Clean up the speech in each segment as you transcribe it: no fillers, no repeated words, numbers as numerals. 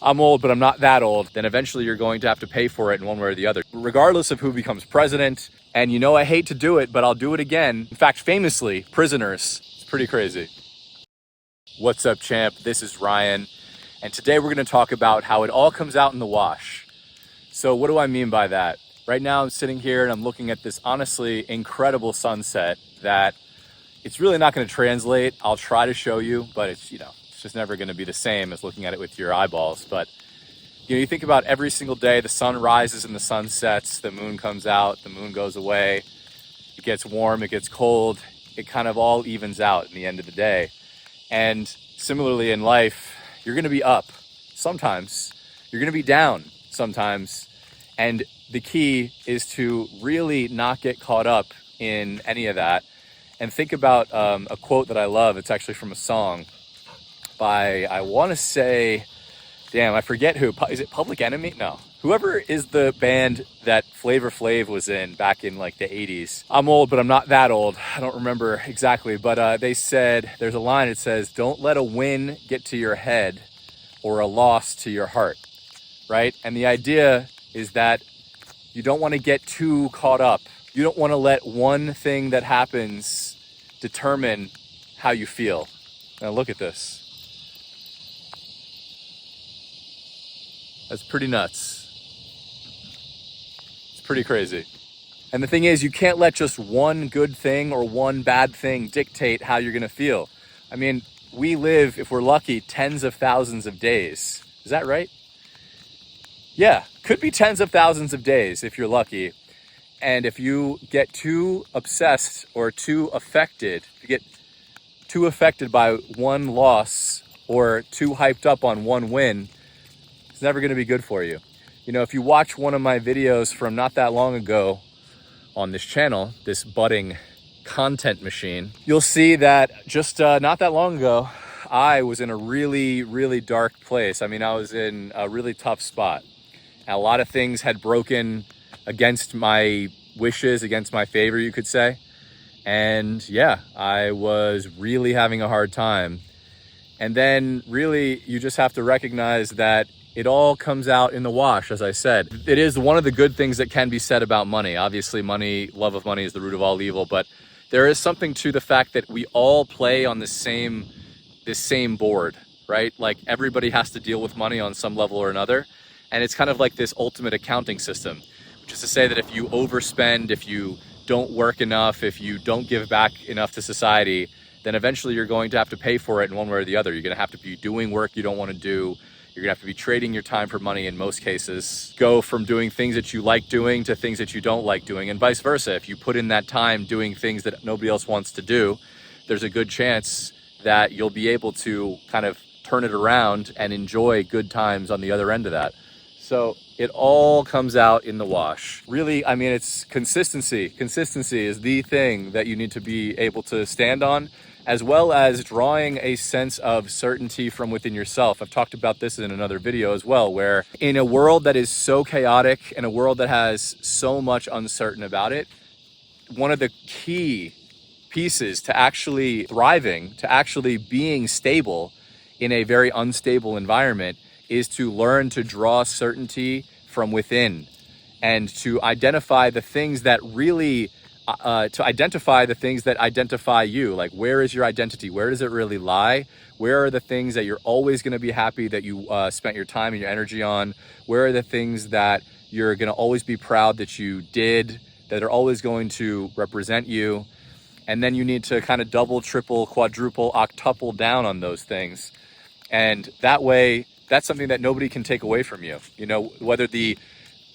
I'm old, but I'm not that old, then eventually you're going to have to pay for it in one way or the other, regardless of who becomes president. And you know, I hate to do it, but I'll do it again. In fact, famously, prisoners. It's pretty crazy. What's up, champ? This is Ryan. And today we're going to talk about how it all comes out in the wash. So what do I mean by that? Right now I'm sitting here and I'm looking at this honestly incredible sunset that it's really not going to translate. I'll try to show you, but it's just never going to be the same as looking at it with your eyeballs. But you think about every single day, the sun rises and the sun sets, the moon comes out, the moon goes away, it gets warm, it gets cold, it kind of all evens out in the end of the day. And similarly in life, you're going to be up sometimes, you're going to be down sometimes. And the key is to really not get caught up in any of that. And think about a quote that I love. It's actually from a song by, I want to say, I forget who. Is it Public Enemy? No. Whoever is the band that Flav was in back in like the 80s. I'm old, but I'm not that old. I don't remember exactly. But they said, there's a line, it says, don't let a win get to your head or a loss to your heart, right? And the idea is that you don't want to get too caught up. You don't want to let one thing that happens determine how you feel. Now look at this. That's pretty nuts. It's pretty crazy. And the thing is, you can't let just one good thing or one bad thing dictate how you're going to feel. I mean, we live, if we're lucky, tens of thousands of days. Is that right? Yeah, could be tens of thousands of days if you're lucky. And if you get too obsessed or too affected, if you get too affected by one loss or too hyped up on one win, it's never going to be good for you. If you watch one of my videos from not that long ago on this channel, this budding content machine, you'll see that just not that long ago, I was in a really, really dark place. I mean, I was in a really tough spot. And a lot of things had broken against my wishes, against my favor, you could say. And yeah, I was really having a hard time. And then really, you just have to recognize that it all comes out in the wash, as I said. It is one of the good things that can be said about money. Obviously, love of money is the root of all evil, but there is something to the fact that we all play on this same board, right? Like everybody has to deal with money on some level or another. And it's kind of like this ultimate accounting system, which is to say that if you overspend, if you don't work enough, if you don't give back enough to society, then eventually you're going to have to pay for it in one way or the other. You're going to have to be doing work you don't want to do. You're going to have to be trading your time for money in most cases. Go from doing things that you like doing to things that you don't like doing, and vice versa. If you put in that time doing things that nobody else wants to do, there's a good chance that you'll be able to kind of turn it around and enjoy good times on the other end of that. So it all comes out in the wash. Really, I mean, it's consistency. Consistency is the thing that you need to be able to stand on, as well as drawing a sense of certainty from within yourself. I've talked about this in another video as well, where in a world that is so chaotic, in a world that has so much uncertain about it, one of the key pieces to actually thriving, to actually being stable in a very unstable environment, is to learn to draw certainty from within and to identify the things that really identify you. Like, where is your identity? Where does it really lie? Where are the things that you're always going to be happy that you spent your time and your energy on? Where are the things that you're going to always be proud that you did, that are always going to represent you? And then you need to kind of double, triple, quadruple, octuple down on those things. And that way, that's something that nobody can take away from you. Whether the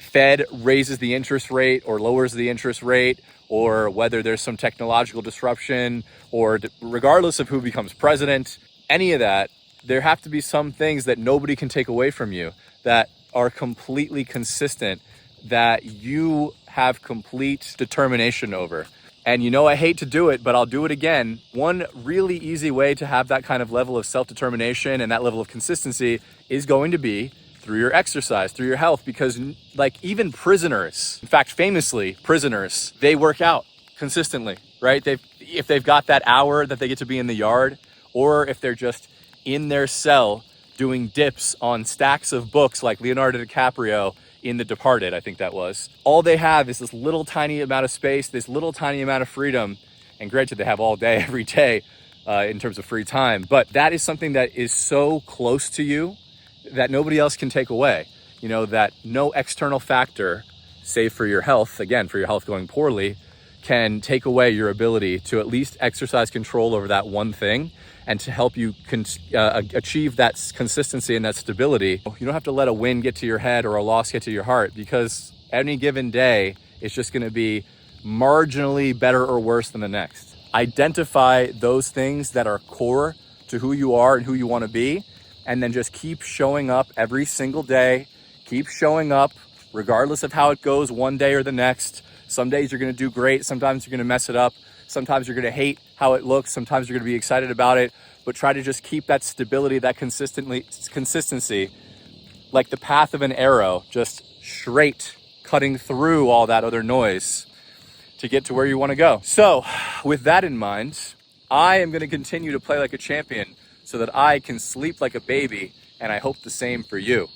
Fed raises the interest rate or lowers the interest rate, or whether there's some technological disruption, or regardless of who becomes president, any of that, there have to be some things that nobody can take away from you that are completely consistent, that you have complete determination over. And I hate to do it, but I'll do it again. One really easy way to have that kind of level of self-determination and that level of consistency is going to be through your exercise, through your health, because like even prisoners, in fact, famously prisoners, they work out consistently, right? If they've got that hour that they get to be in the yard, or if they're just in their cell doing dips on stacks of books like Leonardo DiCaprio in The Departed, I think that was. All they have is this little tiny amount of space, this little tiny amount of freedom. And granted, they have all day, every day in terms of free time. But that is something that is so close to you that nobody else can take away. You know, that no external factor, save for your health, again, for your health going poorly, can take away your ability to at least exercise control over that one thing and to help you achieve that consistency and that stability. You don't have to let a win get to your head or a loss get to your heart, because any given day is just going to be marginally better or worse than the next. Identify those things that are core to who you are and who you want to be, and then just keep showing up every single day. Keep showing up regardless of how it goes one day or the next. Some days you're going to do great. Sometimes you're going to mess it up. Sometimes you're going to hate how it looks. Sometimes you're going to be excited about it. But try to just keep that stability, that consistency, like the path of an arrow, just straight, cutting through all that other noise to get to where you want to go. So with that in mind, I am going to continue to play like a champion so that I can sleep like a baby, and I hope the same for you.